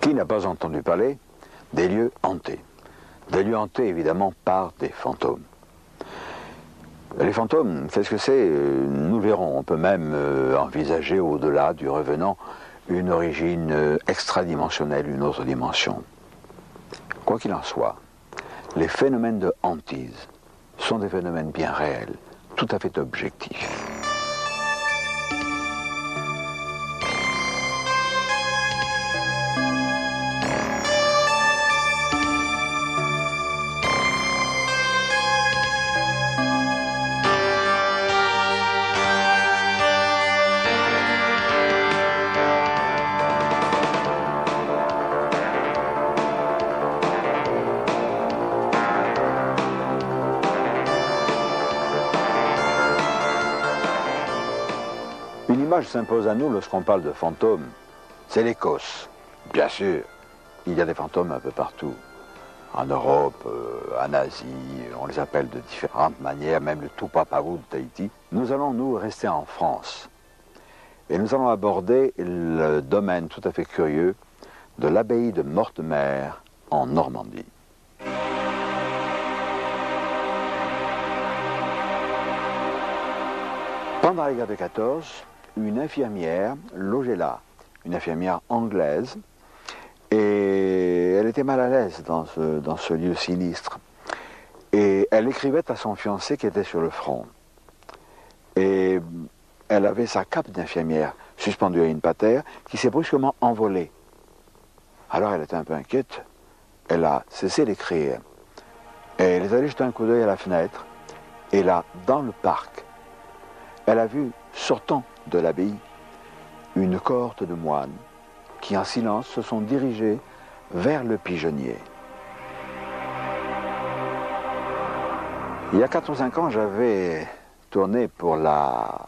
Qui n'a pas entendu parler des lieux hantés? Des lieux hantés, évidemment, par des fantômes. Les fantômes, qu'est-ce que c'est? Nous le verrons. On peut même envisager, au-delà du revenant, une origine extradimensionnelle, une autre dimension. Quoi qu'il en soit, les phénomènes de hantise sont des phénomènes bien réels, tout à fait objectifs. Une image s'impose à nous lorsqu'on parle de fantômes, c'est l'Écosse. Bien sûr, il y a des fantômes un peu partout. En Europe, en Asie, on les appelle de différentes manières, même le Tupapavou de Tahiti. Nous allons, nous, rester en France. Et nous allons aborder le domaine tout à fait curieux de l'abbaye de Mortemer en Normandie. Pendant la guerre de 14, une infirmière logeait là, une infirmière anglaise, et elle était mal à l'aise dans ce lieu sinistre. Et elle écrivait à son fiancé qui était sur le front. Et elle avait sa cape d'infirmière suspendue à une patère qui s'est brusquement envolée. Alors elle était un peu inquiète, elle a cessé d'écrire. Et elle est allée jeter un coup d'œil à la fenêtre, et là, dans le parc, elle a vu, sortant de l'abbaye, une cohorte de moines qui, en silence, se sont dirigés vers le pigeonnier. Il y a 4 ou 5 ans, j'avais tourné pour la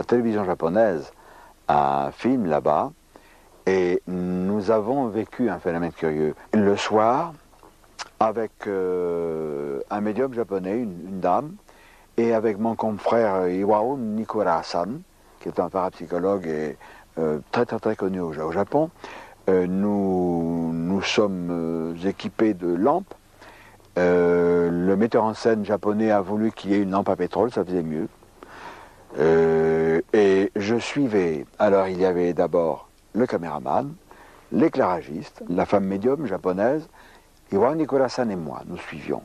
télévision japonaise un film là-bas, et nous avons vécu un phénomène curieux. Le soir, avec un médium japonais, une dame, et avec mon confrère Iwao Nikura-san, qui est un parapsychologue et très connu au Japon, nous sommes équipés de lampes. Le metteur en scène japonais a voulu qu'il y ait une lampe à pétrole, ça faisait mieux. Et je suivais. Alors il y avait d'abord le caméraman, l'éclairagiste, la femme médium japonaise, Iwao Nikura-san et moi, nous suivions.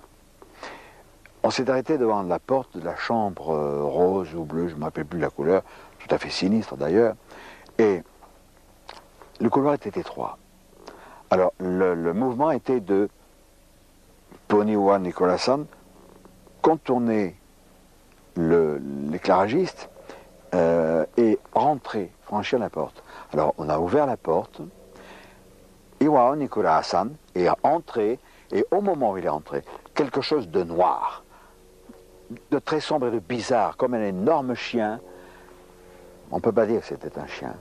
On s'est arrêté devant la porte de la chambre rose ou bleue, je ne me rappelle plus la couleur, tout à fait sinistre d'ailleurs, et le couloir était étroit. Alors le mouvement était de, pour Iwao Nikura-san, contourner l'éclairagiste et rentrer, franchir la porte. Alors on a ouvert la porte, Iwao Nikura-san est entré, et au moment où il est entré, quelque chose de noir, de très sombre et de bizarre, comme un énorme chien, on ne peut pas dire que c'était un chien,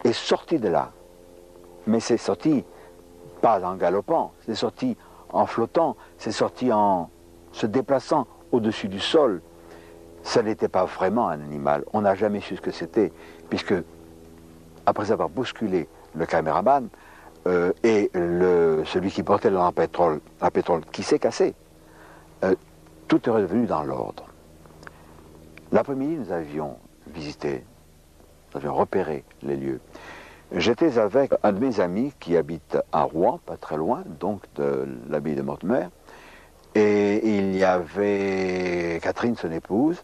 est sorti de là. Mais c'est sorti pas en galopant, c'est sorti en flottant, c'est sorti en se déplaçant au-dessus du sol. Ça n'était pas vraiment un animal, on n'a jamais su ce que c'était, puisque après avoir bousculé le caméraman et celui qui portait la lampe à pétrole qui s'est cassé, tout est revenu dans l'ordre. L'après-midi, nous avions visité, nous avions repéré les lieux. J'étais avec un de mes amis qui habite à Rouen, pas très loin, donc de l'abbaye de Mortemer, et il y avait Catherine, son épouse,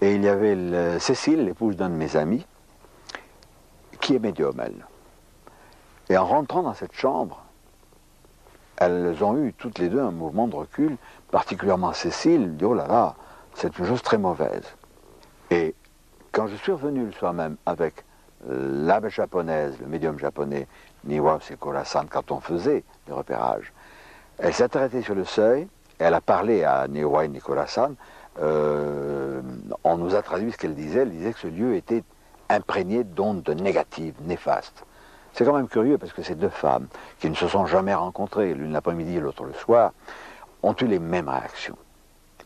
et il y avait Cécile, l'épouse d'un de mes amis, qui est médium, elle. Et en rentrant dans cette chambre, elles ont eu toutes les deux un mouvement de recul, particulièrement Cécile, dit « Oh là là, c'est une chose très mauvaise ». Et quand je suis revenu le soir même avec l'abbé japonaise, le médium japonais, Iwao Nikura-san, quand on faisait le repérage, elle s'est arrêtée sur le seuil, et elle a parlé à Iwao Nikura-san, on nous a traduit ce qu'elle disait que ce lieu était imprégné d'ondes négatives, néfastes. C'est quand même curieux parce que ces deux femmes, qui ne se sont jamais rencontrées, l'une l'après-midi et l'autre le soir, ont eu les mêmes réactions.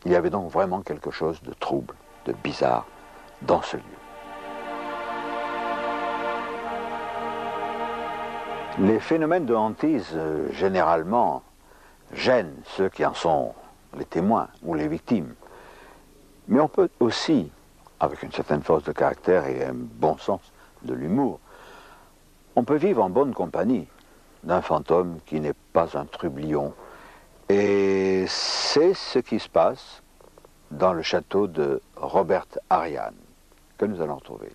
Il y avait donc vraiment quelque chose de trouble, de bizarre dans ce lieu. Les phénomènes de hantise, généralement, gênent ceux qui en sont les témoins ou les victimes. Mais on peut aussi, avec une certaine force de caractère et un bon sens de l'humour, on peut vivre en bonne compagnie d'un fantôme qui n'est pas un trublion. Et c'est ce qui se passe dans le château de Robert Ariane, que nous allons retrouver.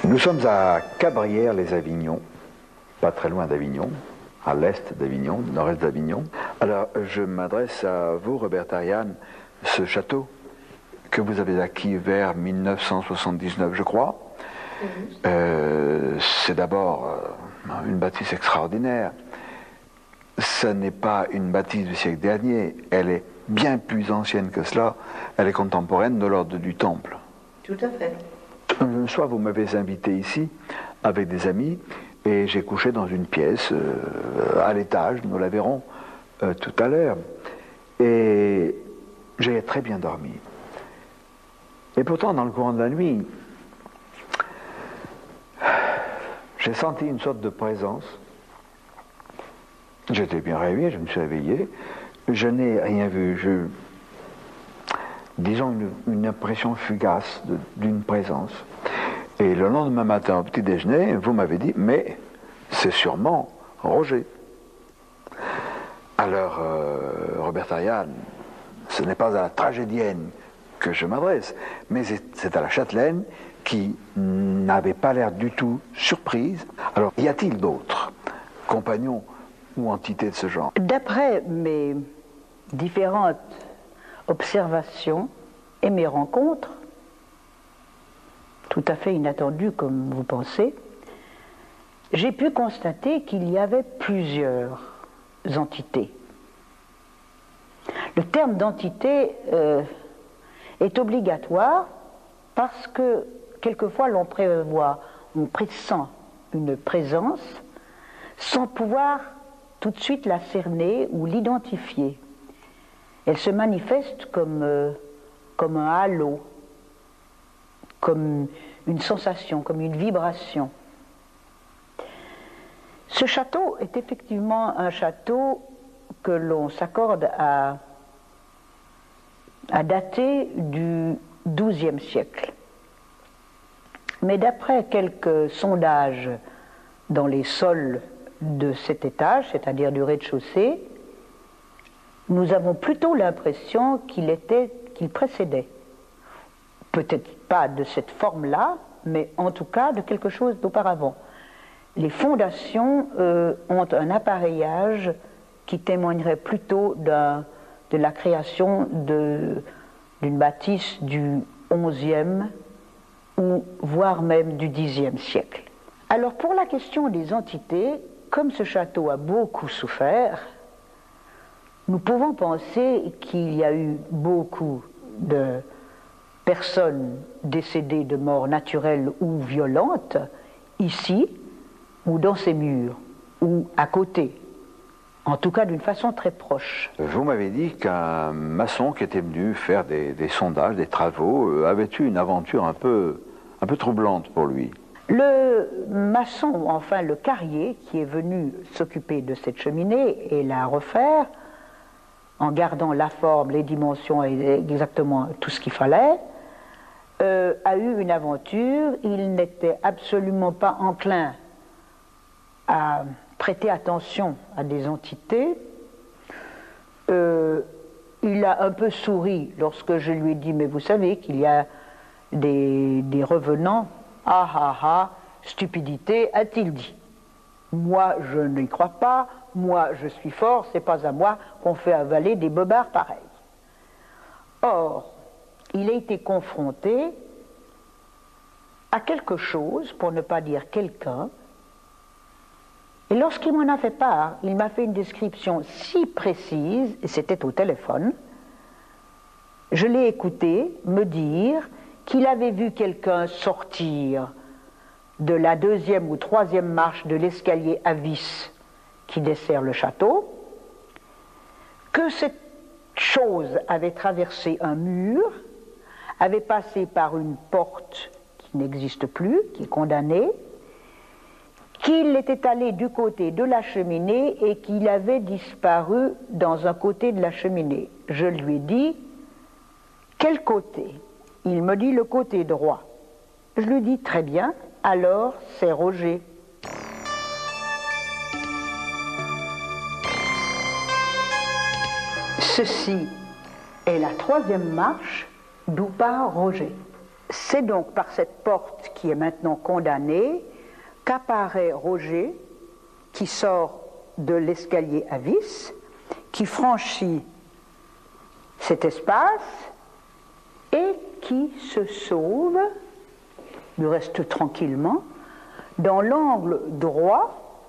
Nous sommes à Cabrières-les-Avignon, pas très loin d'Avignon, à l'est d'Avignon, nord-est d'Avignon. Alors, je m'adresse à vous, Robert Ariane. Ce château que vous avez acquis vers 1979, je crois, c'est d'abord une bâtisse extraordinaire. Ce n'est pas une bâtisse du siècle dernier, elle est bien plus ancienne que cela, elle est contemporaine de l'ordre du Temple. Tout à fait. Un soir, vous m'avez invité ici avec des amis et j'ai couché dans une pièce à l'étage, nous la verrons tout à l'heure. Et j'ai très bien dormi. Et pourtant, dans le courant de la nuit, j'ai senti une sorte de présence. J'étais bien réveillé, je me suis réveillé. Je n'ai rien vu. Disons une impression fugace d'une présence. Et le lendemain matin, au petit déjeuner, vous m'avez dit, mais c'est sûrement Roger. Alors, Robert Ariane, ce n'est pas à la tragédienne que je m'adresse, mais c'est à la châtelaine qui n'avait pas l'air du tout surprise. Alors, y a-t-il d'autres compagnons ou entités de ce genre? D'après mes différentes observations et mes rencontres, tout à fait inattendues comme vous pensez, j'ai pu constater qu'il y avait plusieurs entités. Le terme d'entité est obligatoire parce que quelquefois l'on pressent une présence sans pouvoir tout de suite la cerner ou l'identifier. Elle se manifeste comme un halo, comme une sensation, comme une vibration. Ce château est effectivement un château que l'on s'accorde à dater du XIIe siècle. Mais d'après quelques sondages dans les sols de cet étage, c'est-à-dire du rez-de-chaussée, nous avons plutôt l'impression qu'il précédait. Peut-être pas de cette forme-là, mais en tout cas de quelque chose d'auparavant. Les fondations ont un appareillage qui témoignerait plutôt de la création d'une bâtisse du XIe ou voire même du Xe siècle. Alors pour la question des entités, comme ce château a beaucoup souffert, nous pouvons penser qu'il y a eu beaucoup de personnes décédées de mort naturelle ou violente, ici, ou dans ces murs, ou à côté, en tout cas d'une façon très proche. Vous m'avez dit qu'un maçon qui était venu faire des sondages, des travaux, avait eu une aventure un peu troublante pour lui. Le maçon, enfin le carrier, qui est venu s'occuper de cette cheminée et la refaire, en gardant la forme, les dimensions et exactement tout ce qu'il fallait, a eu une aventure. Il n'était absolument pas enclin à prêter attention à des entités. Il a un peu souri lorsque je lui ai dit, mais vous savez qu'il y a des revenants. Ah ah ah, stupidité, a-t-il dit. Moi, je n'y crois pas, moi, je suis fort, c'est pas à moi qu'on fait avaler des bobards pareils. Or, il a été confronté à quelque chose, pour ne pas dire quelqu'un, et lorsqu'il m'en a fait part, il m'a fait une description si précise, et c'était au téléphone, je l'ai écouté me dire qu'il avait vu quelqu'un sortir de la deuxième ou troisième marche de l'escalier à vis qui dessert le château, que cette chose avait traversé un mur, avait passé par une porte qui n'existe plus, qui est condamnée, qu'il était allé du côté de la cheminée et qu'il avait disparu dans un côté de la cheminée. Je lui ai dit, quel côté? Il me dit le côté droit. Je lui dis, très bien, alors c'est Roger. Ceci est la troisième marche d'où part Roger. C'est donc par cette porte qui est maintenant condamnée qu'apparaît Roger, qui sort de l'escalier à vis, qui franchit cet espace et qui se sauve, du reste tranquillement, dans l'angle droit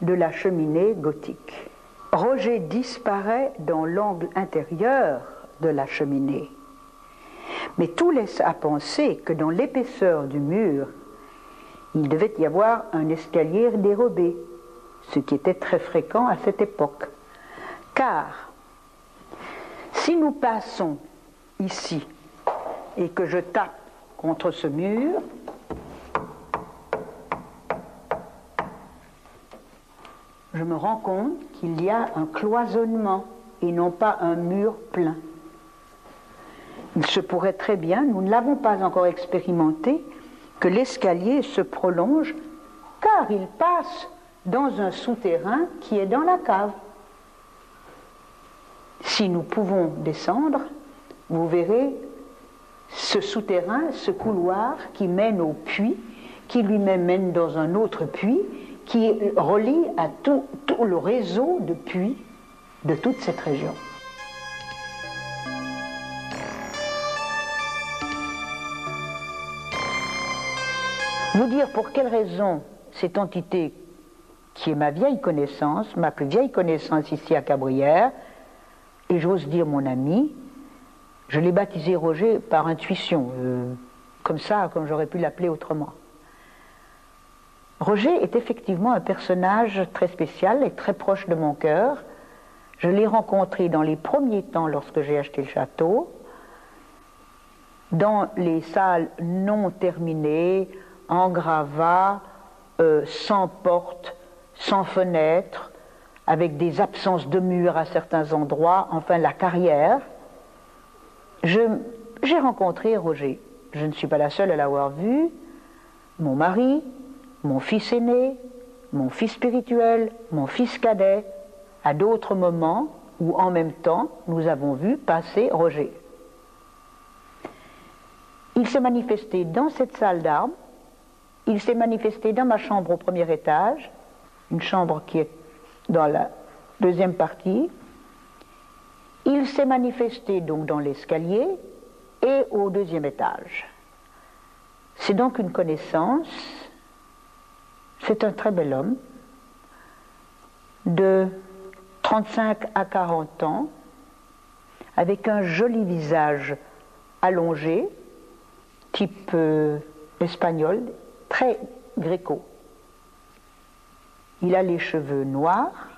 de la cheminée gothique. Roger disparaît dans l'angle intérieur de la cheminée. Mais tout laisse à penser que dans l'épaisseur du mur, il devait y avoir un escalier dérobé, ce qui était très fréquent à cette époque. Car si nous passons ici et que je tape contre ce mur, je me rends compte qu'il y a un cloisonnement et non pas un mur plein. Il se pourrait très bien, nous ne l'avons pas encore expérimenté, que l'escalier se prolonge car il passe dans un souterrain qui est dans la cave. Si nous pouvons descendre, vous verrez ce souterrain, ce couloir qui mène au puits, qui lui-même mène dans un autre puits, qui relie à tout le réseau de puits de toute cette région. Vous dire pour quelle raison cette entité, qui est ma vieille connaissance, ma plus vieille connaissance ici à Cabrières, et j'ose dire mon ami, je l'ai baptisé Roger par intuition, comme ça, comme j'aurais pu l'appeler autrement. Roger est effectivement un personnage très spécial et très proche de mon cœur. Je l'ai rencontré dans les premiers temps lorsque j'ai acheté le château, dans les salles non terminées, en gravats, sans porte, sans fenêtre, avec des absences de murs à certains endroits, enfin la carrière. J'ai rencontré Roger. Je ne suis pas la seule à l'avoir vu. Mon mari, mon fils aîné, mon fils spirituel, mon fils cadet, à d'autres moments où en même temps nous avons vu passer Roger. Il s'est manifesté dans cette salle d'armes, il s'est manifesté dans ma chambre au premier étage, une chambre qui est dans la deuxième partie. Il s'est manifesté donc dans l'escalier et au deuxième étage. C'est donc une connaissance. C'est un très bel homme de 35 à 40 ans, avec un joli visage allongé, type espagnol, très gréco. Il a les cheveux noirs,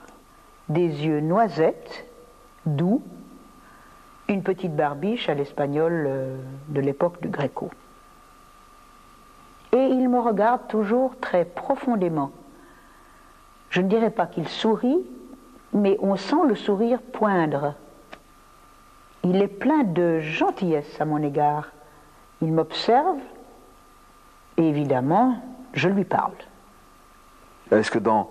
des yeux noisettes, doux, une petite barbiche à l'espagnol de l'époque du Gréco. Et il me regarde toujours très profondément. Je ne dirais pas qu'il sourit, mais on sent le sourire poindre. Il est plein de gentillesse à mon égard. Il m'observe et évidemment, je lui parle. Est-ce que dans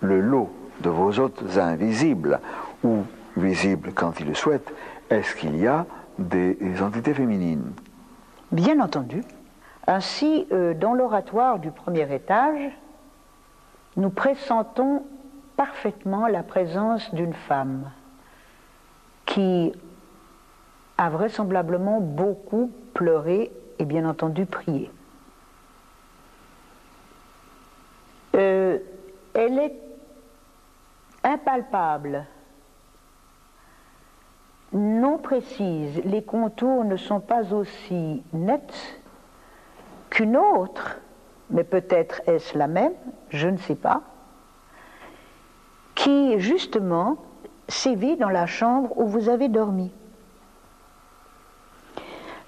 le lot de vos hôtes invisibles, ou visibles quand ils le souhaitent, est-ce qu'il y a des entités féminines? Bien entendu. Ainsi, dans l'oratoire du premier étage, nous pressentons parfaitement la présence d'une femme qui a vraisemblablement beaucoup pleuré et bien entendu prié. Elle est impalpable. non précise, les contours ne sont pas aussi nets qu'une autre, mais peut-être est-ce la même, je ne sais pas, qui justement sévit dans la chambre où vous avez dormi.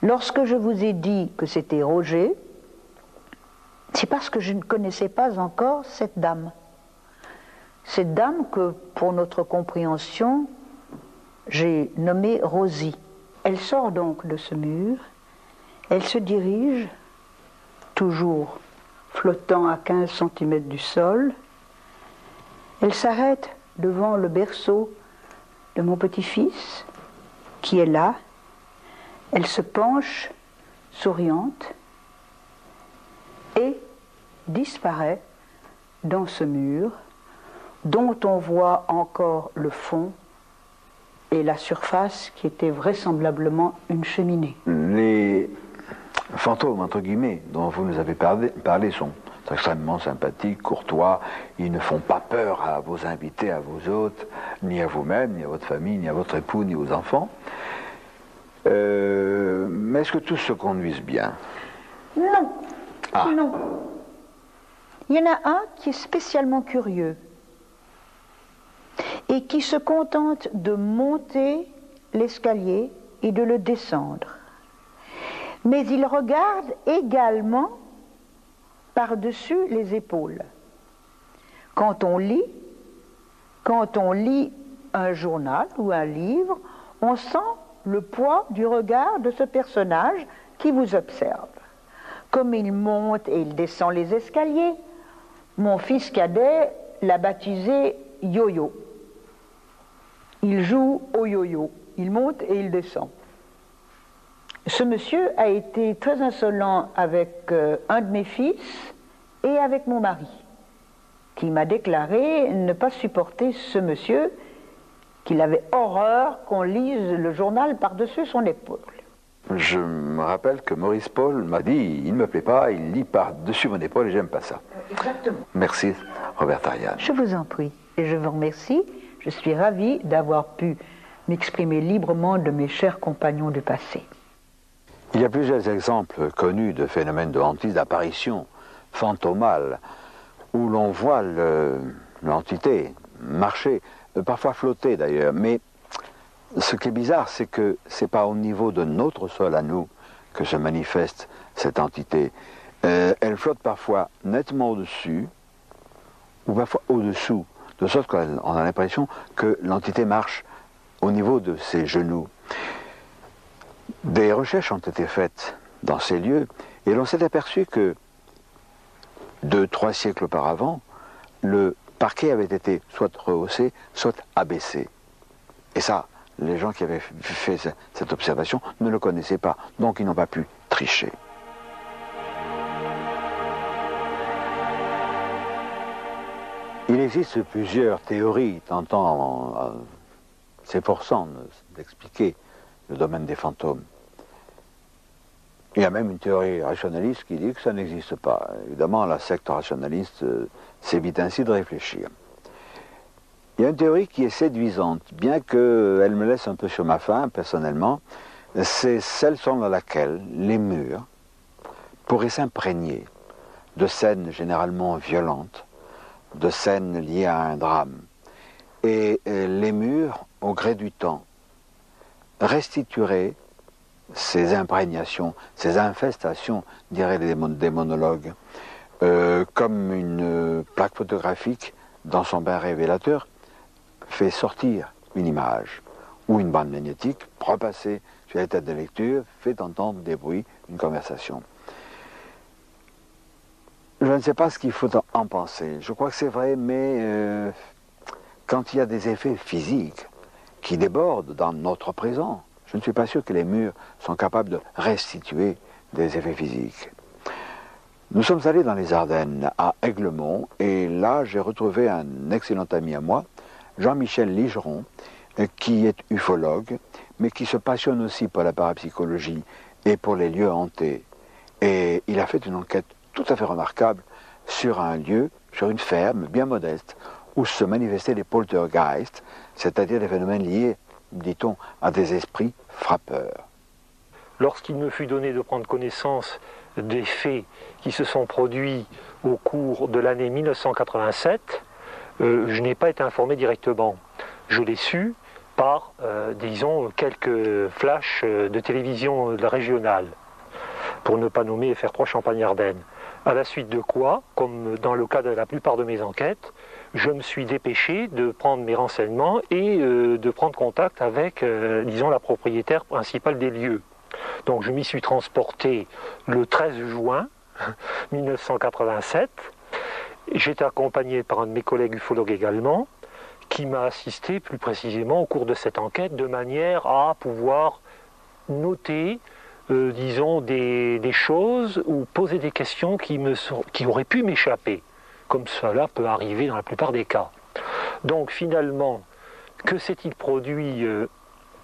Lorsque je vous ai dit que c'était Roger, c'est parce que je ne connaissais pas encore cette dame. Cette dame que, pour notre compréhension, j'ai nommée Rosie. Elle sort donc de ce mur, elle se dirige, toujours flottant à 15 cm du sol, elle s'arrête devant le berceau de mon petit-fils, qui est là, elle se penche, souriante, et disparaît dans ce mur, dont on voit encore le fond et la surface qui était vraisemblablement une cheminée. Les fantômes, entre guillemets, dont vous nous avez parlé sont extrêmement sympathiques, courtois, ils ne font pas peur à vos invités, à vos hôtes, ni à vous-même, ni à votre famille, ni à votre époux, ni aux enfants. Mais est-ce que tous se conduisent bien? Non. Ah. Non. Il y en a un qui est spécialement curieux et qui se contente de monter l'escalier et de le descendre. Mais il regarde également par-dessus les épaules. Quand on lit un journal ou un livre, on sent le poids du regard de ce personnage qui vous observe. Comme il monte et il descend les escaliers, mon fils cadet l'a baptisé Yo-Yo. Il joue au yo-yo, il monte et il descend. Ce monsieur a été très insolent avec un de mes fils et avec mon mari, qui m'a déclaré ne pas supporter ce monsieur, qu'il avait horreur qu'on lise le journal par-dessus son épaule. Je me rappelle que Maurice Paul m'a dit, il ne me plaît pas, il lit par-dessus mon épaule et j'aime pas ça. Exactement. Merci, Robert Ariane. Je vous en prie et je vous remercie. Je suis ravie d'avoir pu m'exprimer librement de mes chers compagnons du passé. Il y a plusieurs exemples connus de phénomènes de hantise, d'apparitions fantomales, où l'on voit l'entité marcher, parfois flotter d'ailleurs, mais ce qui est bizarre, c'est que ce n'est pas au niveau de notre sol à nous que se manifeste cette entité. Elle flotte parfois nettement au-dessus, ou parfois au-dessous, de sorte qu'on a l'impression que l'entité marche au niveau de ses genoux. Des recherches ont été faites dans ces lieux, et l'on s'est aperçu que 2-3 siècles auparavant, le parquet avait été soit rehaussé, soit abaissé. Et ça, les gens qui avaient fait cette observation ne le connaissaient pas, donc ils n'ont pas pu tricher. Il existe plusieurs théories tentant, s'efforçant d'expliquer le domaine des fantômes. Il y a même une théorie rationaliste qui dit que ça n'existe pas. Évidemment, la secte rationaliste s'évite ainsi de réfléchir. Il y a une théorie qui est séduisante, bien qu'elle me laisse un peu sur ma faim, personnellement, c'est celle selon laquelle les murs pourraient s'imprégner de scènes généralement violentes, de scènes liées à un drame. Et les murs, au gré du temps, restitueraient ces imprégnations, ces infestations, diraient les démonologues, comme une plaque photographique, dans son bain révélateur, fait sortir une image, ou une bande magnétique, repassée sur la tête de lecture, fait entendre des bruits, une conversation. Je ne sais pas ce qu'il faut en penser. Je crois que c'est vrai, mais quand il y a des effets physiques qui débordent dans notre présent, je ne suis pas sûr que les murs sont capables de restituer des effets physiques. Nous sommes allés dans les Ardennes, à Aiglemont, et là j'ai retrouvé un excellent ami à moi, Jean-Michel Ligeron, qui est ufologue, mais qui se passionne aussi pour la parapsychologie et pour les lieux hantés. Et il a fait une enquête tout à fait remarquable sur un lieu, sur une ferme bien modeste, où se manifestaient les poltergeists, c'est-à-dire des phénomènes liés dit-on, à des esprits frappeurs. Lorsqu'il me fut donné de prendre connaissance des faits qui se sont produits au cours de l'année 1987, je n'ai pas été informé directement. Je l'ai su par, disons, quelques flashs de télévision régionale, pour ne pas nommer FR3 Champagne-Ardenne. À la suite de quoi, comme dans le cas de la plupart de mes enquêtes, je me suis dépêché de prendre mes renseignements et de prendre contact avec, disons, la propriétaire principale des lieux. Donc je m'y suis transporté le 13 juin 1987. J'étais accompagné par un de mes collègues ufologues également, qui m'a assisté plus précisément au cours de cette enquête de manière à pouvoir noter, disons, des choses ou poser des questions qui auraient pu m'échapper, comme cela peut arriver dans la plupart des cas. Donc finalement, que s'est-il produit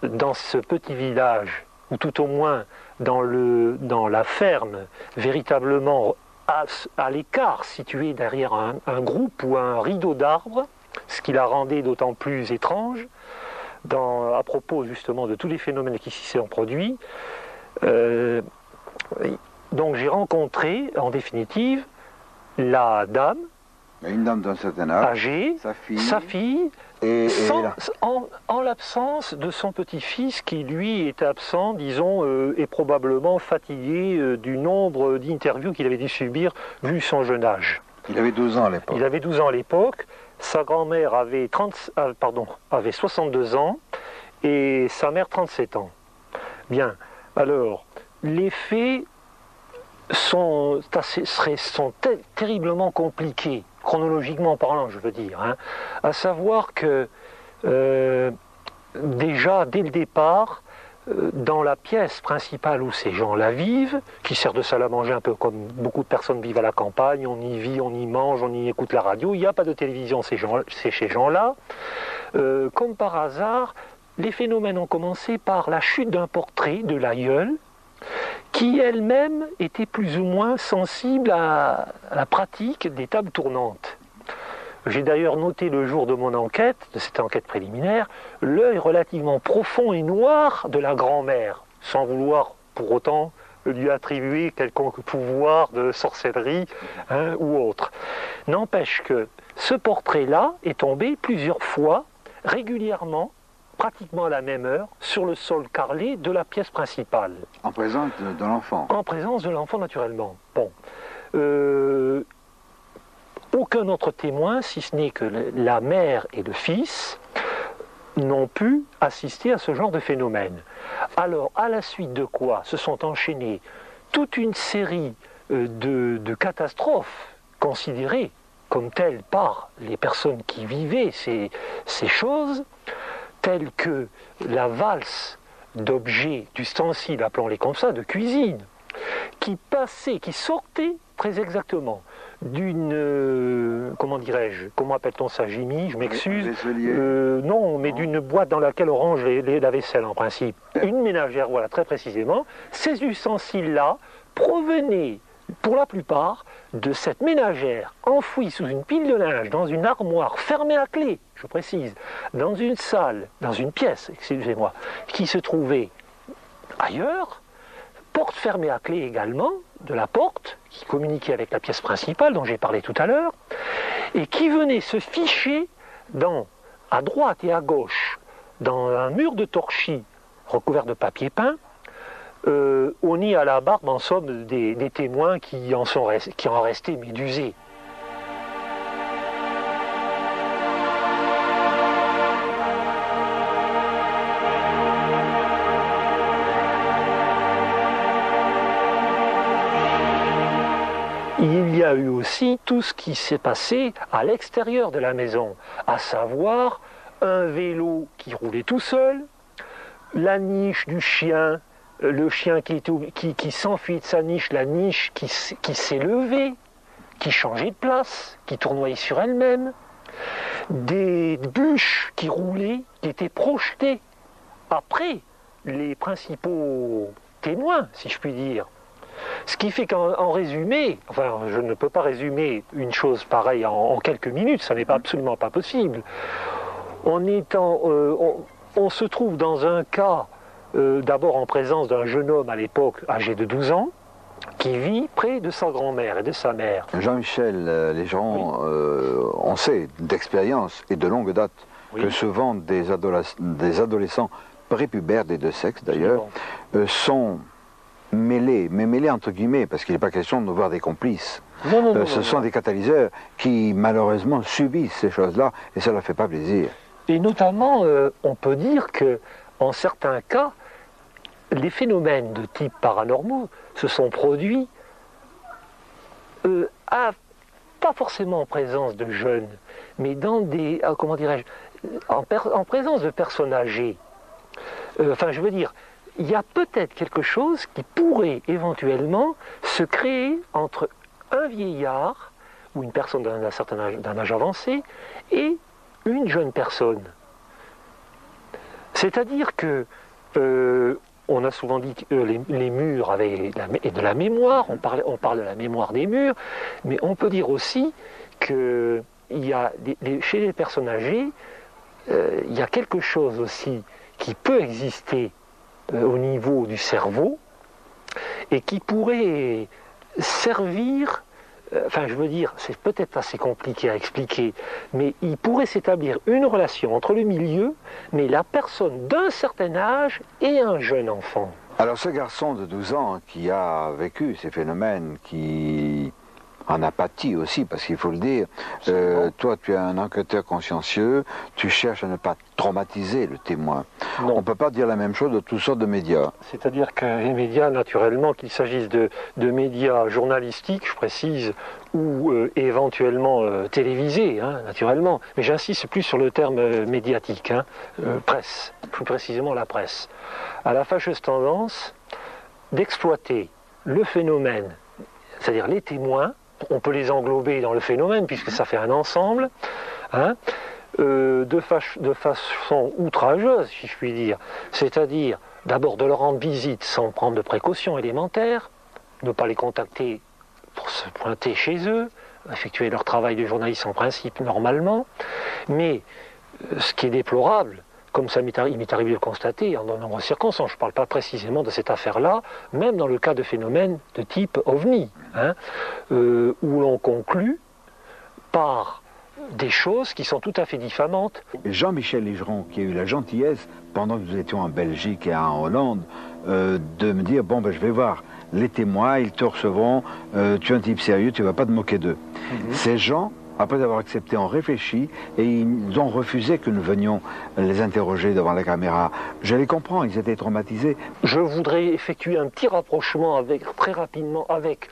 dans ce petit village, ou tout au moins dans la ferme, véritablement à l'écart, situé derrière un groupe ou un rideau d'arbres, ce qui la rendait d'autant plus étrange, à propos justement de tous les phénomènes qui s'y sont produits. Donc j'ai rencontré, en définitive, la dame, une dame d'un certain âge, âgée, sa fille en l'absence de son petit-fils qui lui était absent, disons, et probablement fatigué du nombre d'interviews qu'il avait dû subir vu son jeune âge. Il avait 12 ans à l'époque. Il avait 12 ans à l'époque, sa grand-mère avait 62 ans et sa mère 37 ans. Bien, alors, les faits sont terriblement compliqués, chronologiquement parlant, je veux dire, hein. À savoir que déjà, dès le départ, dans la pièce principale où ces gens-là vivent, qui sert de salle à manger un peu comme beaucoup de personnes vivent à la campagne, on y vit, on y mange, on y écoute la radio, il n'y a pas de télévision chez ces gens-là. Comme par hasard, les phénomènes ont commencé par la chute d'un portrait de l'aïeul, qui elle-même était plus ou moins sensible à la pratique des tables tournantes. J'ai d'ailleurs noté le jour de mon enquête, de cette enquête préliminaire, l'œil relativement profond et noir de la grand-mère, sans vouloir pour autant lui attribuer quelconque pouvoir de sorcellerie ou autre. N'empêche que ce portrait-là est tombé plusieurs fois, régulièrement, pratiquement à la même heure, sur le sol carrelé de la pièce principale. En présence de l'enfant. En présence de l'enfant, naturellement. Bon. Aucun autre témoin, si ce n'est que la mère et le fils, n'ont pu assister à ce genre de phénomène. Alors, à la suite de quoi se sont enchaînées toute une série de catastrophes considérées comme telles par les personnes qui vivaient ces choses, telles que la valse d'objets, d'ustensiles, appelons-les comme ça, de cuisine, qui sortaient très exactement d'une, comment dirais-je, comment appelle-t-on ça, Jimmy, je m'excuse, non, mais d'une boîte dans laquelle on range la vaisselle en principe, une ménagère, voilà, très précisément. Ces ustensiles-là provenaient, pour la plupart, de cette ménagère enfouie sous une pile de linge, dans une armoire fermée à clé, je précise, dans une salle, dans une pièce, excusez-moi, qui se trouvait ailleurs, porte fermée à clé également, de la porte, qui communiquait avec la pièce principale dont j'ai parlé tout à l'heure, et qui venait se ficher à droite et à gauche, dans un mur de torchis recouvert de papier peint, au nid à la barbe, en somme, des témoins qui en restaient médusés. Il y a eu aussi tout ce qui s'est passé à l'extérieur de la maison, à savoir un vélo qui roulait tout seul, la niche du chien, le chien qui s'enfuit de sa niche, la niche qui s'est levée, qui changeait de place, qui tournoyait sur elle-même, des bûches qui roulaient, qui étaient projetées après les principaux témoins, si je puis dire. Ce qui fait qu'en résumé, enfin je ne peux pas résumer une chose pareille en quelques minutes, ça n'est absolument pas possible. on se trouve dans un cas, d'abord en présence d'un jeune homme à l'époque âgé de 12 ans, qui vit près de sa grand-mère et de sa mère. Jean-Michel, les gens, on sait d'expérience et de longue date que souvent des adolescents prépubères des deux sexes d'ailleurs sont mêlés, mais mêlés entre guillemets, parce qu'il n'est pas question de voir des complices. Ce sont des catalyseurs qui malheureusement subissent ces choses-là et ça ne leur fait pas plaisir. Et notamment, on peut dire que en certains cas, les phénomènes de type paranormaux se sont produits pas forcément en présence de jeunes, mais dans des, comment dirais-je, en présence de personnes âgées. Enfin, je veux dire, il y a peut-être quelque chose qui pourrait éventuellement se créer entre un vieillard ou une personne d'un certain âge, d'un âge avancé, et une jeune personne. C'est-à-dire que on a souvent dit que les murs avaient de la mémoire, on parle de la mémoire des murs, mais on peut dire aussi que chez les personnes âgées, il y a quelque chose aussi qui peut exister au niveau du cerveau et qui pourrait servir, enfin je veux dire, c'est peut-être assez compliqué à expliquer, mais il pourrait s'établir une relation entre le milieu, mais la personne d'un certain âge et un jeune enfant. Alors ce garçon de 12 ans qui a vécu ces phénomènes, qui en a pâti aussi, parce qu'il faut le dire, toi tu es un enquêteur consciencieux, tu cherches à ne pas traumatiser le témoin. Non. On ne peut pas dire la même chose de toutes sortes de médias. C'est-à-dire que les médias, naturellement, qu'il s'agisse de médias journalistiques, je précise, ou éventuellement télévisés, hein, naturellement, mais j'insiste plus sur le terme médiatique, hein, presse, plus précisément la presse, a la fâcheuse tendance d'exploiter le phénomène, c'est-à-dire les témoins, on peut les englober dans le phénomène puisque ça fait un ensemble, hein, de façon outrageuse, si je puis dire. C'est-à-dire, d'abord de leur rendre visite sans prendre de précautions élémentaires, ne pas les contacter pour se pointer chez eux, effectuer leur travail de journaliste en principe normalement, mais ce qui est déplorable, comme il m'est arrivé de le constater en de nombreuses circonstances, je ne parle pas précisément de cette affaire-là, même dans le cas de phénomènes de type OVNI, hein, où l'on conclut par des choses qui sont tout à fait diffamantes. Jean-Michel Légeron, qui a eu la gentillesse, pendant que nous étions en Belgique et en Hollande, de me dire, bon ben je vais voir les témoins, ils te recevront, tu es un type sérieux, tu ne vas pas te moquer d'eux. Ces gens, après avoir accepté, ont réfléchi et ils ont refusé que nous venions les interroger devant la caméra. Je les comprends, ils étaient traumatisés. Je voudrais effectuer un petit rapprochement très rapidement avec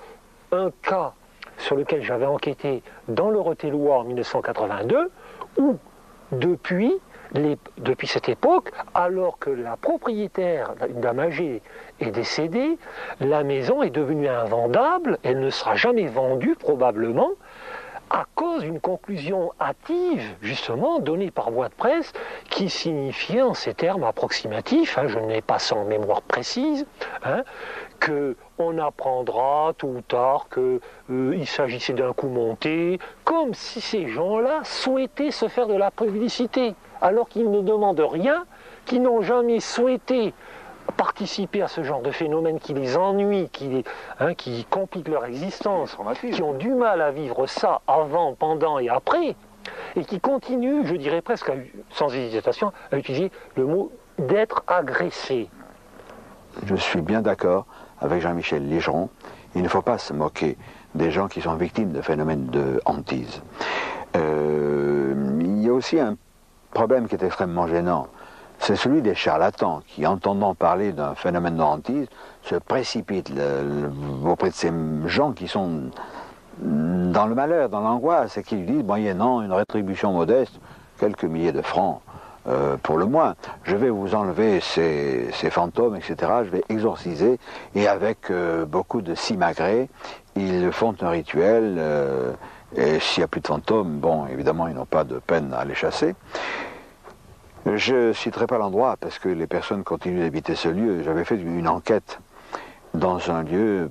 un cas sur lequel j'avais enquêté dans le Rothellois en 1982, où depuis cette époque, alors que la propriétaire, une dame âgée, est décédée, la maison est devenue invendable, elle ne sera jamais vendue probablement, à cause d'une conclusion hâtive, justement, donnée par voie de presse, qui signifiait en ces termes approximatifs, hein, je n'ai pas ça en mémoire précise, hein, qu'on apprendra tôt ou tard qu'il s'agissait d'un coup monté, comme si ces gens-là souhaitaient se faire de la publicité, alors qu'ils ne demandent rien, qu'ils n'ont jamais souhaité participer à ce genre de phénomène qui les ennuie, qui complique leur existence, qui ont du mal à vivre ça avant, pendant et après, et qui continuent, je dirais presque sans hésitation, à utiliser le mot d'être agressé. Je suis bien d'accord avec Jean-Michel Légeron, il ne faut pas se moquer des gens qui sont victimes de phénomènes de hantise. Il y a aussi un problème qui est extrêmement gênant. C'est celui des charlatans qui, entendant parler d'un phénomène de hantise, se précipitent auprès de ces gens qui sont dans le malheur, dans l'angoisse, et qui lui disent, moyennant une rétribution modeste, quelques milliers de francs pour le moins, je vais vous enlever ces fantômes, etc., je vais exorciser, et avec beaucoup de simagrées, ils font un rituel, et s'il n'y a plus de fantômes, bon, évidemment, ils n'ont pas de peine à les chasser. Je ne citerai pas l'endroit parce que les personnes continuent d'habiter ce lieu. J'avais fait une enquête dans un lieu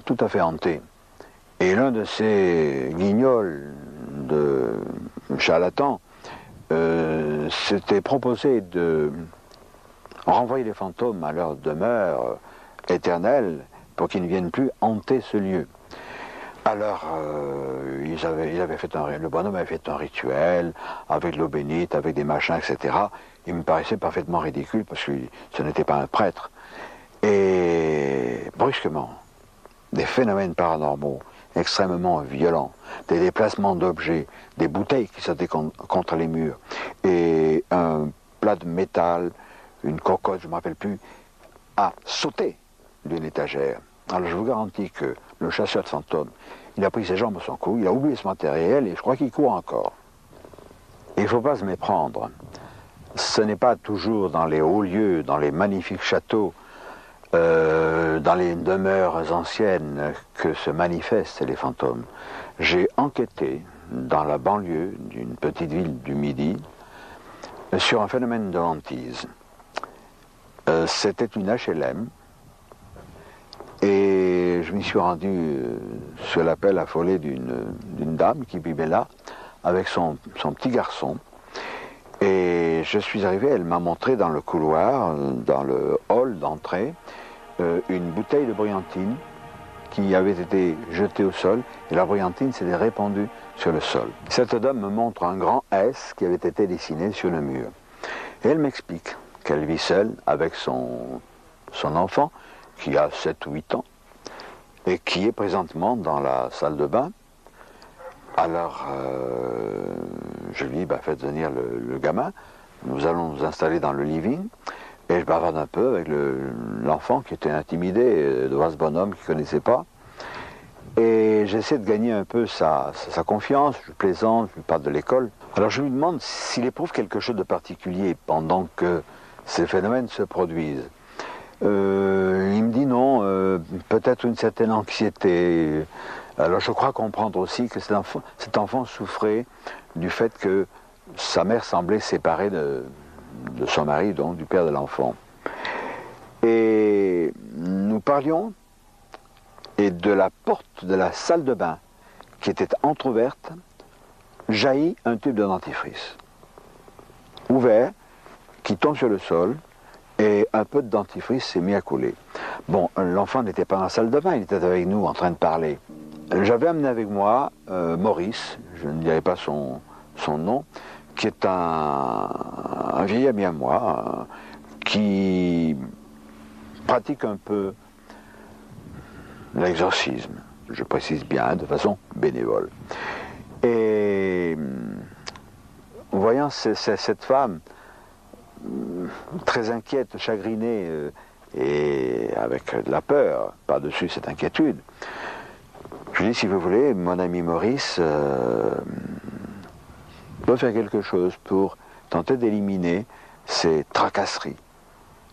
tout à fait hanté. Et l'un de ces guignols de charlatans s'était proposé de renvoyer les fantômes à leur demeure éternelle pour qu'ils ne viennent plus hanter ce lieu. Alors, le bonhomme avait fait un rituel avec l'eau bénite, avec des machins, etc. Il me paraissait parfaitement ridicule parce que ce n'était pas un prêtre. Et brusquement, des phénomènes paranormaux extrêmement violents, des déplacements d'objets, des bouteilles qui sautaient contre les murs, et un plat de métal, une cocotte, je ne me rappelle plus, a sauté d'une étagère. Alors je vous garantis que le chasseur de fantômes, il a pris ses jambes à son cou, il a oublié ce matériel et je crois qu'il court encore. Il ne faut pas se méprendre. Ce n'est pas toujours dans les hauts lieux, dans les magnifiques châteaux, dans les demeures anciennes que se manifestent les fantômes. J'ai enquêté dans la banlieue d'une petite ville du Midi sur un phénomène de hantise. C'était une HLM et je m'y suis rendu sur l'appel affolé d'une dame qui vivait là avec son petit garçon. Et je suis arrivé, elle m'a montré dans le couloir, dans le hall d'entrée, une bouteille de brillantine qui avait été jetée au sol et la brillantine s'était répandue sur le sol. Cette dame me montre un grand S qui avait été dessiné sur le mur. Et elle m'explique qu'elle vit seule avec son enfant qui a 7 ou 8 ans et qui est présentement dans la salle de bain. Alors je lui dis, faites venir le gamin, nous allons nous installer dans le living. Et je bavarde un peu avec l'enfant qui était intimidé de voir ce bonhomme qu'il ne connaissait pas. Et j'essaie de gagner un peu sa confiance, je plaisante, je lui parle de l'école. Alors je lui demande s'il éprouve quelque chose de particulier pendant que ces phénomènes se produisent. Il me dit non, peut-être une certaine anxiété. Alors je crois comprendre aussi que cet enfant souffrait du fait que sa mère semblait séparée de son mari, donc du père de l'enfant. Et nous parlions, et de la porte de la salle de bain, qui était entrouverte, jaillit un tube de dentifrice. Ouvert, qui tombe sur le sol, et un peu de dentifrice s'est mis à couler. Bon, l'enfant n'était pas dans la salle de bain, il était avec nous en train de parler. J'avais amené avec moi Maurice, je ne dirai pas son nom, qui est un vieil ami à moi, qui pratique un peu l'exorcisme, je précise bien, de façon bénévole. Et voyant cette femme très inquiète, chagrinée, et avec de la peur par-dessus cette inquiétude, je lui dis, si vous voulez, mon ami Maurice peut faire quelque chose pour tenter d'éliminer ces tracasseries.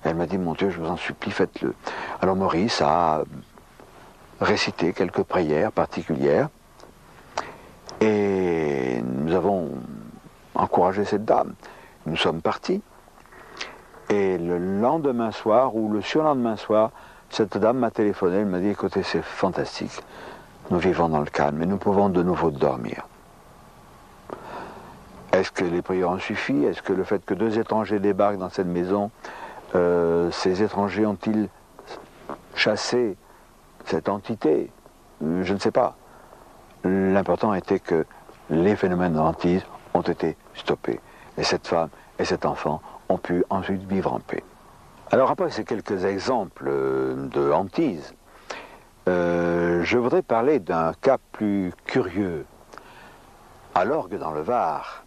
Elle m'a dit, mon Dieu, je vous en supplie, faites-le. Alors Maurice a récité quelques prières particulières et nous avons encouragé cette dame. Nous sommes partis et le lendemain soir ou le surlendemain soir, cette dame m'a téléphoné, elle m'a dit, écoutez, c'est fantastique, nous vivons dans le calme et nous pouvons de nouveau dormir. Est-ce que les prières ont suffi? Est-ce que le fait que 2 étrangers débarquent dans cette maison, ces étrangers ont-ils chassé cette entité? Je ne sais pas. L'important était que les phénomènes de hantise ont été stoppés. Et cette femme et cet enfant ont pu ensuite vivre en paix. Alors après ces quelques exemples de hantise, je voudrais parler d'un cas plus curieux. À l'Orgue dans le Var,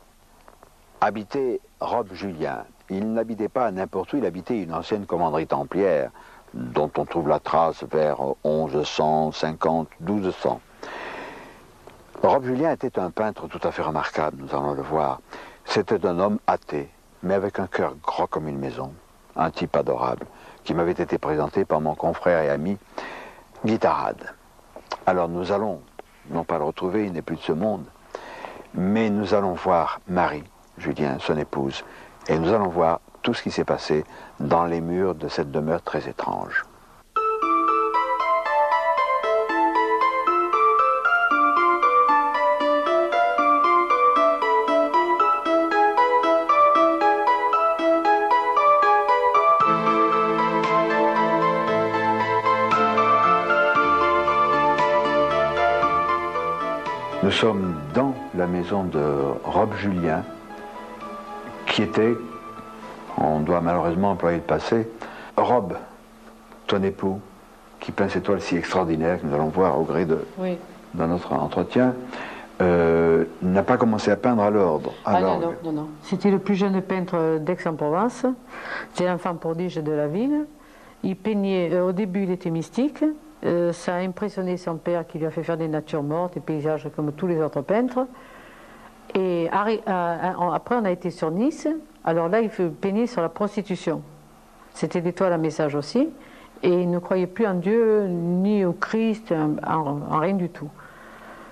habitait Rob Julien. Il n'habitait pas n'importe où, il habitait une ancienne commanderie templière dont on trouve la trace vers 1150, 1200. Rob Julien était un peintre tout à fait remarquable, nous allons le voir. C'était un homme athée, mais avec un cœur gros comme une maison, un type adorable, qui m'avait été présenté par mon confrère et ami Guittarade. Alors nous allons, non pas le retrouver, il n'est plus de ce monde, mais nous allons voir Marie, Julien, son épouse, et nous allons voir tout ce qui s'est passé dans les murs de cette demeure très étrange. Nous sommes dans la maison de Rob Julien, qui était, on doit malheureusement employer le passé, Rob, ton époux, qui peint cette toile si extraordinaire que nous allons voir au gré de notre entretien, n'a pas commencé à peindre à l'ordre. Non. C'était le plus jeune peintre d'Aix-en-Provence. C'était l'enfant prodige de la ville. Il peignait, au début il était mystique. Ça a impressionné son père qui lui a fait faire des natures mortes, des paysages comme tous les autres peintres. Et après on a été sur Nice. Alors là il peignait sur la prostitution. C'était des toiles à message aussi. Et il ne croyait plus en Dieu, ni au Christ, en rien du tout.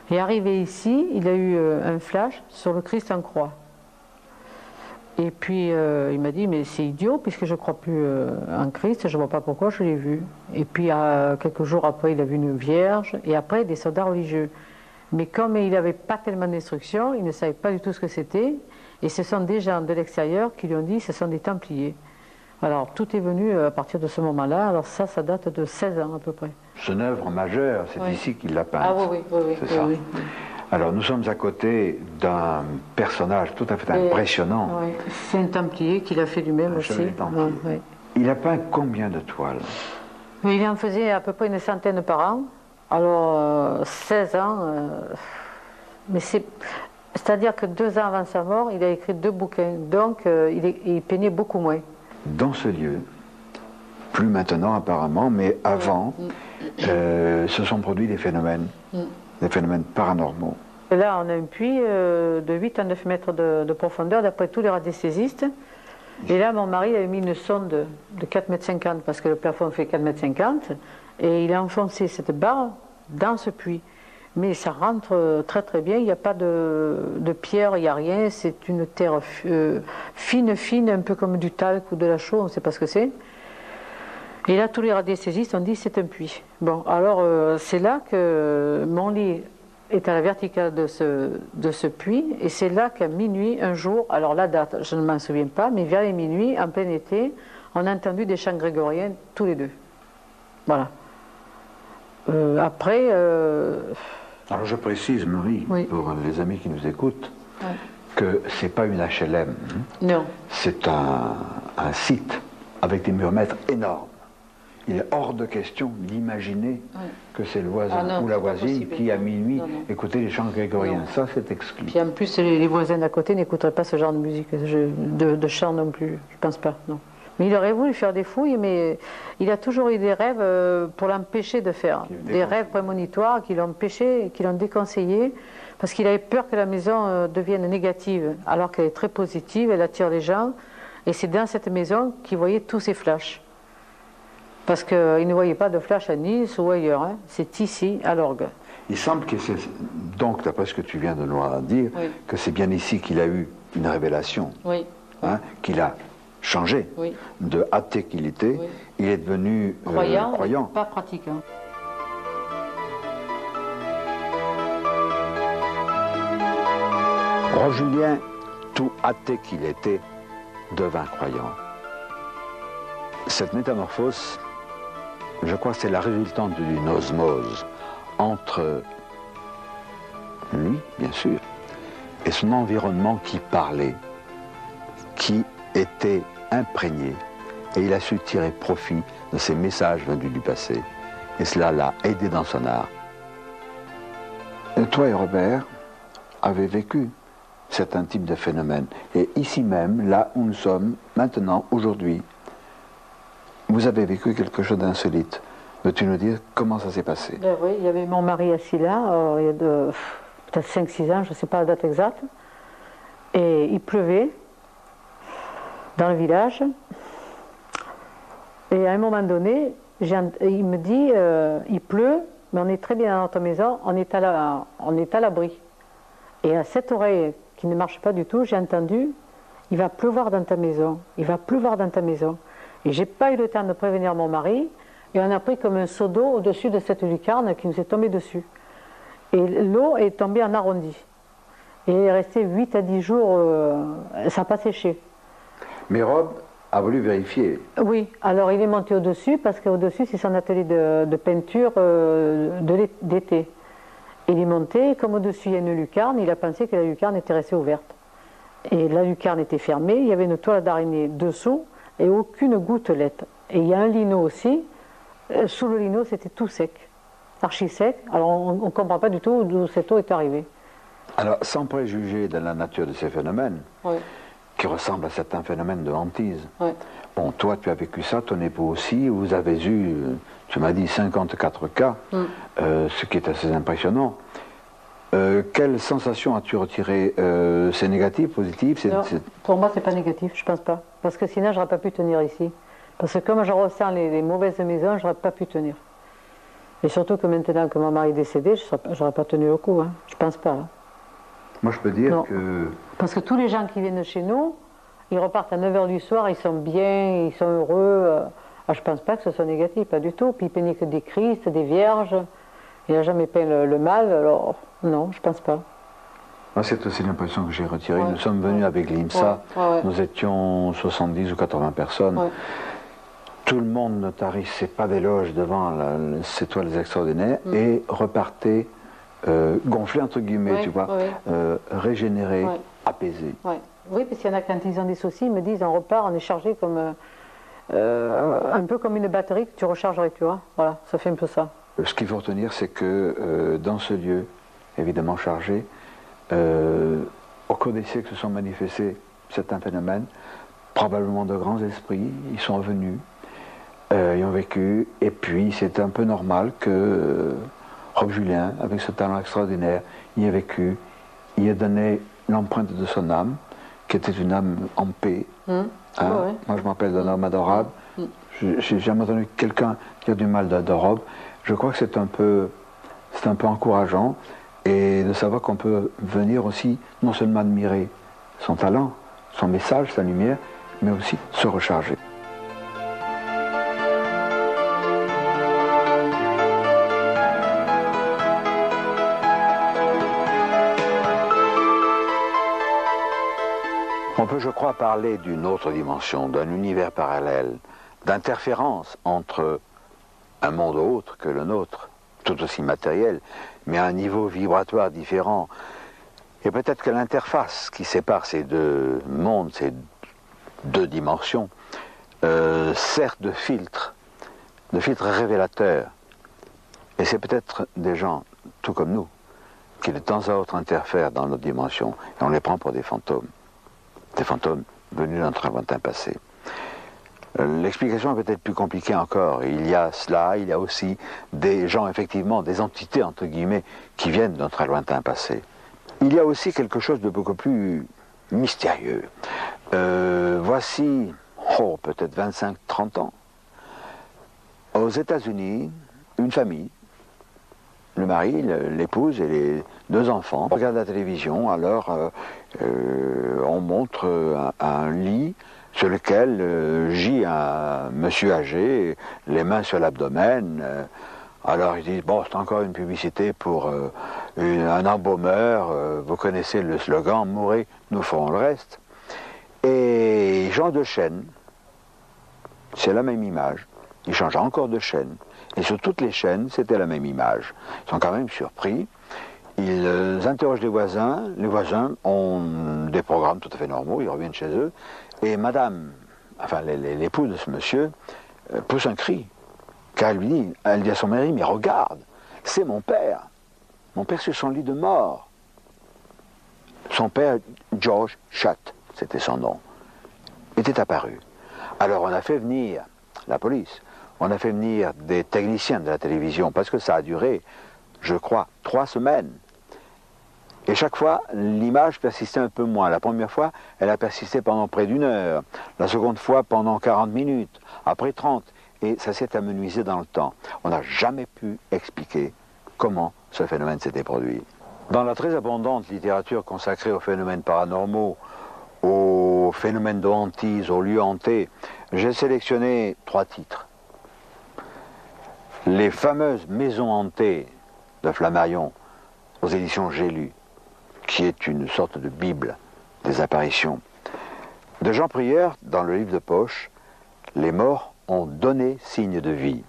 Et arrivé ici, il a eu un flash sur le Christ en croix. Et puis il m'a dit, mais c'est idiot, puisque je ne crois plus en Christ, je ne vois pas pourquoi je l'ai vu. Et puis quelques jours après, il a vu une vierge, et après des soldats religieux. Mais comme il n'avait pas tellement d'instructions, il ne savait pas du tout ce que c'était. Et ce sont des gens de l'extérieur qui lui ont dit, ce sont des Templiers. Alors tout est venu à partir de ce moment-là. Alors ça date de 16 ans à peu près. Son œuvre majeure, c'est ici qu'il l'a peinte. Ah oui. C'est ça. Oui. Alors nous sommes à côté d'un personnage tout à fait impressionnant. Oui. C'est un Templier qu'il a fait lui-même aussi. Oui. Il a peint combien de toiles? Il en faisait à peu près une centaine par an. Alors 16 ans, mais c'est-à-dire que 2 ans avant sa mort, il a écrit 2 bouquins. Donc il peignait beaucoup moins. Dans ce lieu, plus maintenant apparemment, mais avant, se sont produits des phénomènes paranormaux. Et là, on a un puits de 8 à 9 mètres de profondeur, d'après tous les radiesthésistes. Et là, mon mari a mis une sonde de 4,50 m, parce que le plafond fait 4,50 m, et il a enfoncé cette barre dans ce puits. Mais ça rentre très très bien, il n'y a pas de pierre, il n'y a rien, c'est une terre fine, un peu comme du talc ou de la chaux, on ne sait pas ce que c'est. Et là, tous les radiesthésistes ont dit c'est un puits. Bon, alors c'est là que mon lit est à la verticale de ce puits, et c'est là qu'à minuit, un jour, alors la date, je ne m'en souviens pas, mais vers les minuit, en plein été, on a entendu des chants grégoriens tous les deux. Voilà. Après... Alors je précise, Marie, pour les amis qui nous écoutent, que ce n'est pas une HLM. Non. C'est un site avec des murs-mètres énormes. Il est hors de question d'imaginer que c'est le voisin ou la voisine qui, à minuit, écoutait les chants grégoriens. Non. Ça, c'est exclu. Puis en plus, les voisins d'à côté n'écouteraient pas ce genre de musique, de chant non plus. Je pense pas, non. Mais il aurait voulu faire des fouilles, mais il a toujours eu des rêves pour l'empêcher de faire. Des rêves prémonitoires qui l'ont empêché, qui l'ont déconseillé, parce qu'il avait peur que la maison devienne négative, alors qu'elle est très positive, elle attire les gens. Et c'est dans cette maison qu'il voyait tous ces flashs. Parce qu'il ne voyait pas de flash à Nice ou ailleurs, hein. C'est ici, à l'orgue. Il semble que c'est, donc d'après ce que tu viens de nous dire, que c'est bien ici qu'il a eu une révélation, qu'il a changé de athée qu'il était, il est devenu croyant. Pas pratiquant. Rob Julien, tout athée qu'il était, devint croyant. Cette métamorphose, je crois que c'est la résultante d'une osmose entre lui, bien sûr, et son environnement qui parlait, qui était imprégné, et il a su tirer profit de ces messages venus du passé, et cela l'a aidé dans son art. Et toi et Robert avez vécu certains types de phénomènes, et ici même, là où nous sommes, maintenant, aujourd'hui, vous avez vécu quelque chose d'insolite. Veux-tu nous dire comment ça s'est passé? Oui, il y avait mon mari assis là, il y a peut-être 5-6 ans, je ne sais pas la date exacte, et il pleuvait dans le village, et à un moment donné, il me dit, il pleut, mais on est très bien dans notre maison, on est à l'abri. Et à cette oreille qui ne marche pas du tout, j'ai entendu, il va pleuvoir dans ta maison, il va pleuvoir dans ta maison. Et j'ai pas eu le temps de prévenir mon mari, et on a pris comme un seau d'eau au-dessus de cette lucarne qui nous est tombée dessus. Et l'eau est tombée en arrondi. Et elle est restée 8 à 10 jours, ça n'a pas séché. Mais Rob a voulu vérifier. Oui, alors il est monté au-dessus, parce qu'au-dessus c'est son atelier de peinture d'été. Il est monté, et comme au-dessus il y a une lucarne, il a pensé que la lucarne était restée ouverte. Et la lucarne était fermée, il y avait une toile d'araignée dessous et aucune gouttelette. Et il y a un lino aussi, sous le lino c'était tout sec, archi sec, alors on ne comprend pas du tout d'où cette eau est arrivée. Alors, sans préjuger de la nature de ces phénomènes, Oui. qui ressemblent à certains phénomènes de hantise, Oui. bon, toi tu as vécu ça, ton époux aussi, vous avez eu, tu m'as dit 54 cas, ce qui est assez impressionnant. Quelle sensation as-tu retiré? C'est négatif, positif? Pour moi, c'est pas négatif, je pense pas. Parce que sinon, j'aurais pas pu tenir ici. Parce que comme je ressens les mauvaises maisons, j'aurais pas pu tenir. Et surtout que maintenant que mon mari est décédé, j'aurais pas tenu le coup. Hein. Je pense pas. Hein. Moi, je peux dire non. que... Parce que tous les gens qui viennent chez nous, ils repartent à 9h du soir, ils sont bien, ils sont heureux. Je pense pas que ce soit négatif, pas du tout. Puis ils peignaient que des Christ, des Vierges. Il n'a jamais peint le mal, alors non, je pense pas. C'est aussi l'impression que j'ai retirée. Nous sommes venus avec l'IMSA, nous étions 70 ou 80 personnes. Tout le monde ne tarissait pas d'éloges devant ces toiles extraordinaires et repartait gonflé entre guillemets, tu vois, régénéré, apaisé. Oui, parce qu'il y en a quand ils ont des soucis, ils me disent on repart, on est chargé comme un peu comme une batterie que tu rechargerais, tu vois. Voilà, ça fait un peu ça. Ce qu'il faut retenir, c'est que dans ce lieu, évidemment chargé, au cours des siècles se sont manifestés certains phénomènes, probablement de grands esprits, ils sont venus, ils ont vécu, et puis c'est un peu normal que Rob Julien, avec ce talent extraordinaire, y ait vécu, y ait donné l'empreinte de son âme, qui était une âme en paix. Moi je m'appelle d'un homme adorable, j'ai jamais entendu quelqu'un dire du mal de Rob. Je crois que c'est un peu encourageant, et de savoir qu'on peut venir aussi non seulement admirer son talent, son message, sa lumière, mais aussi se recharger. On peut, je crois, parler d'une autre dimension, d'un univers parallèle, d'interférence entre un monde autre que le nôtre, tout aussi matériel, mais à un niveau vibratoire différent. Et peut-être que l'interface qui sépare ces deux mondes, ces deux dimensions, sert de filtre révélateur. Et c'est peut-être des gens, tout comme nous, qui de temps à autre interfèrent dans notre dimension, et on les prend pour des fantômes venus de notre lointain passé. L'explication est peut-être plus compliquée encore. Il y a cela, il y a aussi des gens, effectivement, des entités, entre guillemets, qui viennent de notre lointain passé. Il y a aussi quelque chose de beaucoup plus mystérieux. Voici, peut-être 25-30 ans, aux États-Unis, une famille, le mari, l'épouse et les deux enfants, regardent la télévision, alors on montre un lit sur lequel gît un monsieur âgé, les mains sur l'abdomen. Alors ils disent, bon, c'est encore une publicité pour un embaumeur, vous connaissez le slogan, mourrez, nous ferons le reste. Et ils changent de chaîne, c'est la même image, ils changent encore de chaîne, et sur toutes les chaînes, c'était la même image. Ils sont quand même surpris, ils interrogent les voisins ont des programmes tout à fait normaux, ils reviennent chez eux, et madame, enfin l'épouse de ce monsieur, pousse un cri, car elle dit à son mari, mais regarde, c'est mon père sur son lit de mort. Son père, George Shutt, c'était son nom, était apparu. Alors on a fait venir la police, on a fait venir des techniciens de la télévision, parce que ça a duré, je crois, 3 semaines. Et chaque fois, l'image persistait un peu moins. La première fois, elle a persisté pendant près d'1 heure. La seconde fois, pendant 40 minutes. Après 30. Et ça s'est amenuisé dans le temps. On n'a jamais pu expliquer comment ce phénomène s'était produit. Dans la très abondante littérature consacrée aux phénomènes paranormaux, aux phénomènes de hantise, aux lieux hantés, j'ai sélectionné 3 titres. Les fameuses maisons hantées de Flammarion, aux éditions J'ai lu, qui est une sorte de bible des apparitions. De Jean Prieur, dans le livre de poche, les morts ont donné signe de vie.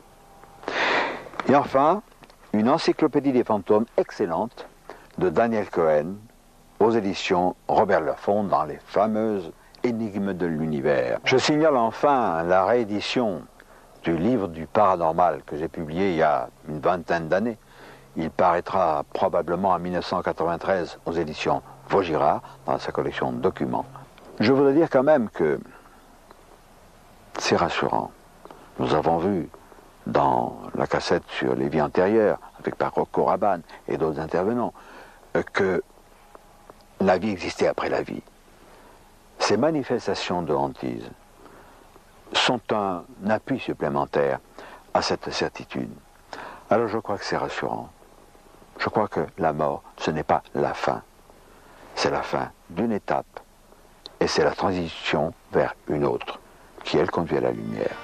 Et enfin, une encyclopédie des fantômes excellente de Daniel Cohen aux éditions Robert Laffont dans les fameuses Énigmes de l'univers. Je signale enfin la réédition du livre du paranormal que j'ai publié il y a une vingtaine d'années. Il paraîtra probablement en 1993 aux éditions Vaugirard dans sa collection de documents. Je voudrais dire quand même que c'est rassurant. Nous avons vu dans la cassette sur les vies antérieures, avec Rocco Rabanne et d'autres intervenants, que la vie existait après la vie. Ces manifestations de hantise sont un appui supplémentaire à cette certitude. Alors je crois que c'est rassurant. Je crois que la mort, ce n'est pas la fin. C'est la fin d'une étape et c'est la transition vers une autre, qui elle conduit à la lumière.